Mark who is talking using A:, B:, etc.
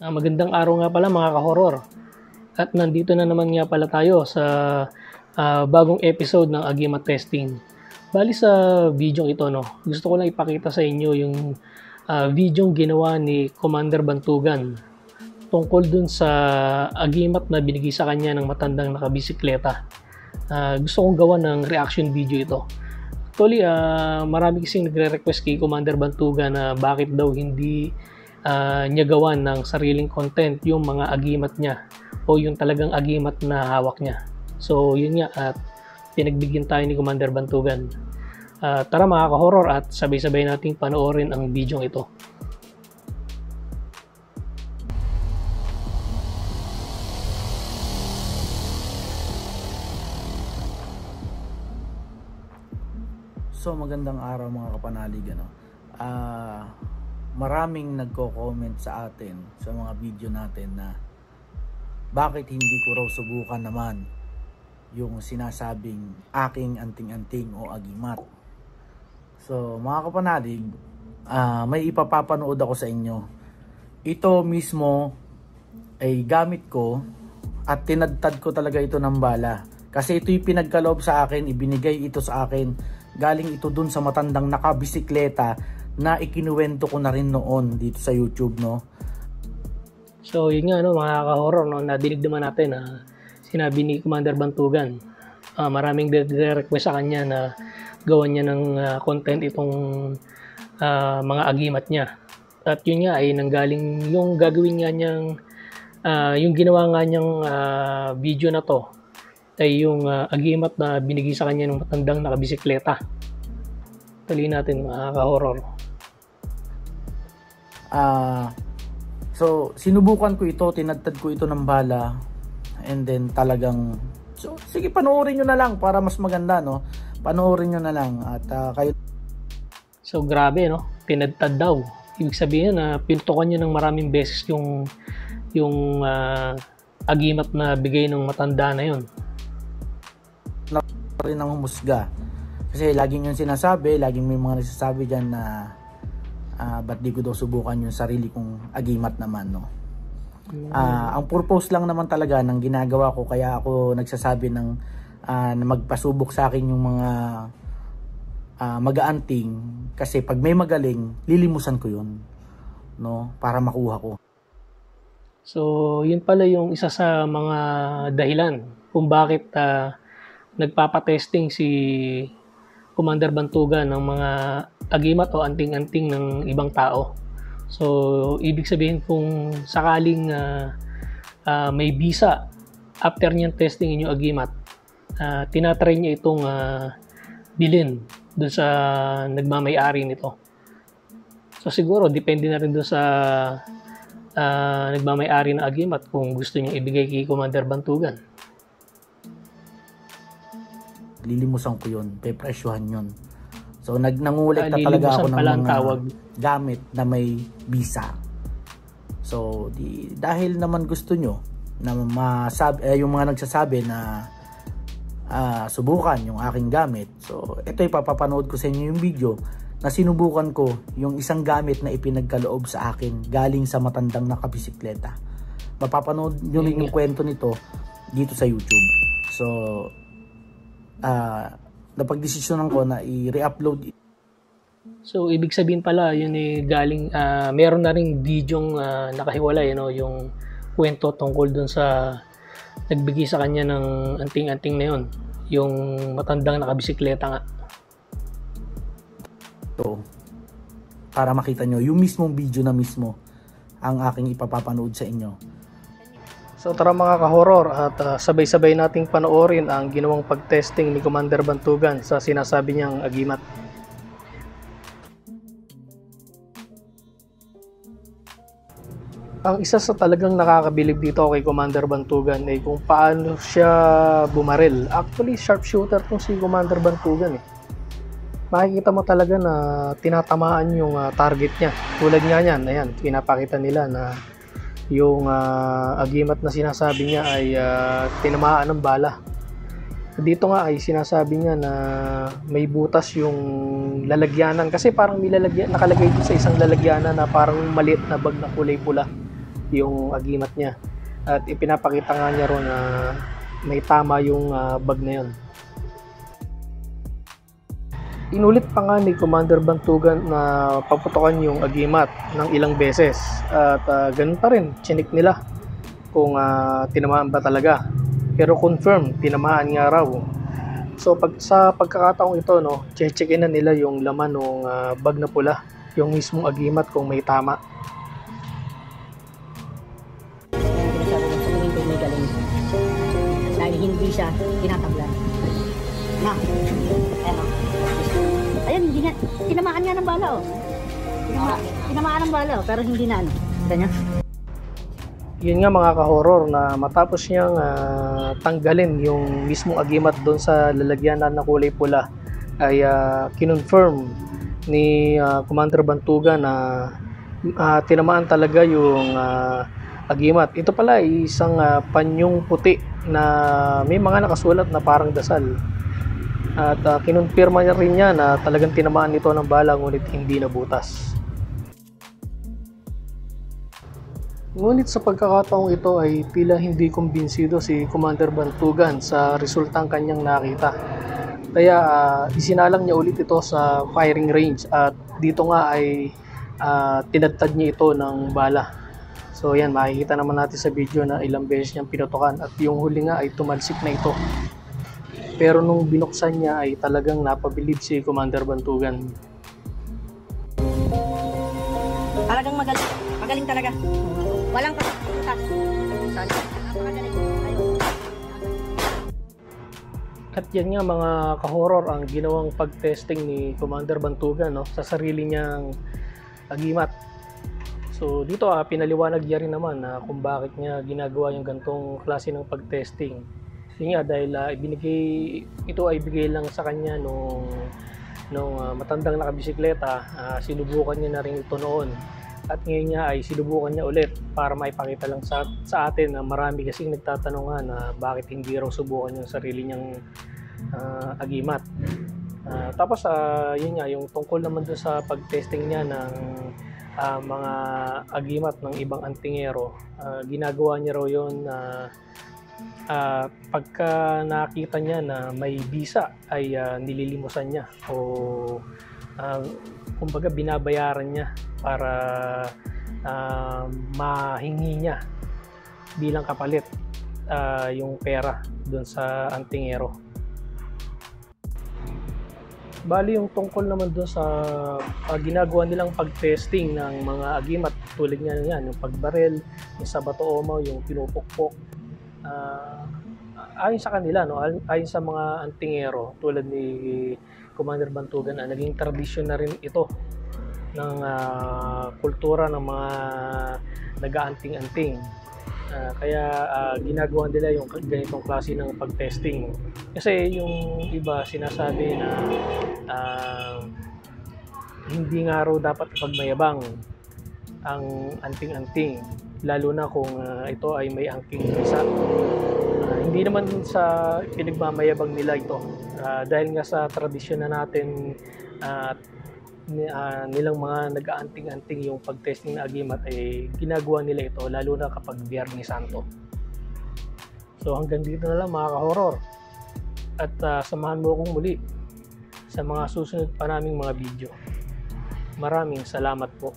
A: Magandang araw nga pala mga ka-horror. At nandito na naman nga pala tayo sa bagong episode ng Agimat Testing. Bali sa video ito, no, gusto ko lang ipakita sa inyo yung video ginawa ni Commander Bantugan tungkol dun sa agimat na binigay sa kanya ng matandang nakabisikleta. Gusto kong gawa ng reaction video ito. Actually, marami kasing nagre-request kay Commander Bantugan na bakit daw hindi niya gawan ng sariling content yung mga agimat niya o yung talagang agimat na hawak niya. So yun nga, at pinagbigyan tayo ni Commander Bantugan. Tara mga ka-horror at sabay-sabay nating panoorin ang video ito.
B: So magandang araw mga kapanalig, ano. Maraming nagko-comment sa atin sa mga video natin na bakit hindi ko raw subukan naman yung sinasabing aking anting-anting o agimat. So mga kapanalig, may ipapapanood ako sa inyo. Ito mismo ay gamit ko at tinadtad ko talaga ito ng bala. Kasi ito yung pinagkaloob sa akin, ibinigay ito sa akin. Galing ito dun sa matandang nakabisikleta na ikinuwento ko na rin noon dito sa YouTube, no.
A: So yun nga, no, mga ka-horror, no, nadinig naman natin na sinabi ni Commander Bantugan. Maraming request sa kanya na gawan niya ng content itong mga agimat niya. At yun nga ay nanggaling yung gagawin nga niyang yung ginawa nga niyang video na to ay yung agimat na binigay sa kanya ng matandang nakabisikleta. Tuloy natin mga ka-horror.
B: So sinubukan ko ito, tinadtad ko ito ng bala, and then talagang, so sige, panoorin nyo na lang para mas maganda, no. Panoorin nyo na lang at kayo.
A: So grabe, no, tinadtad daw. Ibig sabihin na pintukan nyo ng maraming beses yung agimat na bigay ng matanda na yun.
B: Na rin ang humusga. Kasi laging yung sinasabi, laging may mga nagsasabi dyan na ba't di ko daw subukan yung sarili kong agimat naman, no. Ang purpose lang naman talaga ng ginagawa ko, kaya ako nagsasabi ng na magpasubok sa akin yung mga mag-aanting, kasi pag may magaling, lilimusan ko yun, no, para makuha ko.
A: So yun pala yung isa sa mga dahilan kung bakit nagpapatesting si Commander Bantugan ng mga agimat o anting-anting ng ibang tao. So ibig sabihin kung sakaling may bisa after niyang testing inyong agimat, tinatry niya itong bilhin dun sa nagmamay-ari nito. So siguro depende na rin dun sa nagmamay-ari ng agimat kung gusto niya ibigay kay Commander Bantugan.
B: Lilimusan ko yun, pepresyohan yun. So nangulikta talaga ako ng mga gamit na may bisa. So dahil naman gusto nyo na yung mga nagsasabi na subukan yung aking gamit, so ito ipapapanood ko sa inyo yung video na sinubukan ko yung isang gamit na ipinagkaloob sa akin galing sa matandang nakabisikleta. Mapapanood nyo rin yung kwento nito dito sa YouTube. So napagdesisyonan ko na i-re-upload.
A: So ibig sabihin pala yun galing meron na ring videong nakahiwalay, no, yung kwento tungkol dun sa nagbigay sa kanya ng anting-anting na yun, yung matandang nakabisikleta nga.
B: So para makita nyo yung mismong video na mismo ang aking ipapapanood sa inyo.
A: So tara mga ka-horror at sabay-sabay nating panoorin ang ginawang pag-testing ni Commander Bantugan sa sinasabi niyang agimat. Ang isa sa talagang nakakabilib dito kay Commander Bantugan ay kung paano siya bumaril. Actually, sharpshooter tong si Commander Bantugan eh. Makikita mo talaga na tinatamaan yung target niya. Tulad nga niyan, ayan, pinapakita nila na yung agimat na sinasabi niya ay tinamaan ng bala. Dito nga ay sinasabi niya na may butas yung lalagyanan, kasi parang may nakalagay dito sa isang lalagyanan na parang maliit na bag na kulay pula. yung agimat niya. At ipinapakita nga niya ron na may tama yung bag na yun. Inulit pa nga ni Commander Bantugan na paputokan yung agimat ng ilang beses at ganun pa rin, chinik nila kung tinamaan ba talaga. Pero confirm, tinamaan nga raw. So sa pagkakataong ito, no, checkin na nila yung laman ng bag na pula, yung mismong agimat kung may tama.
C: Dahil hindi siya tinatablan. Na, ayun, hindi nga, tinamaan nga ng bala, oh. Tinamaan ng bala, oh, pero hindi na, ano. Ganyan.
A: Yun nga mga ka-horror, na matapos niyang tanggalin yung mismong agimat doon sa lalagyanan na kulay pula, ay kinonfirm ni Commander Bantugan na tinamaan talaga yung agimat. Ito pala ay isang panyong puti na may mga nakasulat na parang dasal. At kinonfirma niya rin niya na talagang tinamaan nito ng bala ngunit hindi nabutas. Ngunit sa pagkakataong ito ay tila hindi kumbinsido si Commander Bantugan sa resultang kanyang nakita. Kaya isinalang niya ulit ito sa firing range at dito nga ay tinadtad niya ito ng bala. So yan, makikita naman natin sa video na ilang beses niyang pinutukan at yung huli nga ay tumalsik na ito. Pero nung binuksan niya ay talagang napabilib si Commander Bantugan.
C: Talagang magaling. Magaling talaga. Walang pagkakas. Napakagaling. Ayun.
A: At yan nga mga ka-horror ang ginawang pag-testing ni Commander Bantugan, no, sa sarili niyang agimat. So dito pinaliwanag niya rin naman na kung bakit niya ginagawa yung gantong klase ng pag-testing. Yun nga dahil ito ay bigay lang sa kanya nung matandang nakabisikleta. Sinubukan niya na rin ito noon. At ngayon niya ay sinubukan niya ulit para maipakita lang sa atin na marami kasing nagtatanong nga na bakit hindi raw subukan yung sarili niyang agimat. Tapos yun nga, yung tungkol naman doon sa pag-testing niya ng mga agimat ng ibang antingero, ginagawa niya raw yun pagka nakita niya na may bisa ay nililimusan niya o kumbaga binabayaran niya para mahingi niya bilang kapalit yung pera doon sa antingero. Bali yung tungkol naman doon sa ginagawa nilang pag-testing ng mga agimat tulad niya yan, yung pagbarel, yung sa bato-omaw, yung pinupukpok. Ayon sa kanila, no, ayon sa mga antingero tulad ni Commander Bantugan, naging tradisyon na rin ito ng kultura ng mga nag-aanting-anting. Kaya ginagawa nila yung ganitong klase ng pag-testing. Kasi yung iba sinasabi na hindi nga raw dapat pagmayabang ang anting-anting, lalo na kung ito ay may angking isa. Hindi naman sa pinagmamayabang nila ito, dahil nga sa tradisyon na natin nilang mga nag-aanting-anting yung pag-testing na agimat ay ginagawa nila ito lalo na kapag Biyernes Santo. So hanggang dito na lang mga ka-horror, at samahan mo akong muli sa mga susunod pa naming mga video. Maraming salamat po.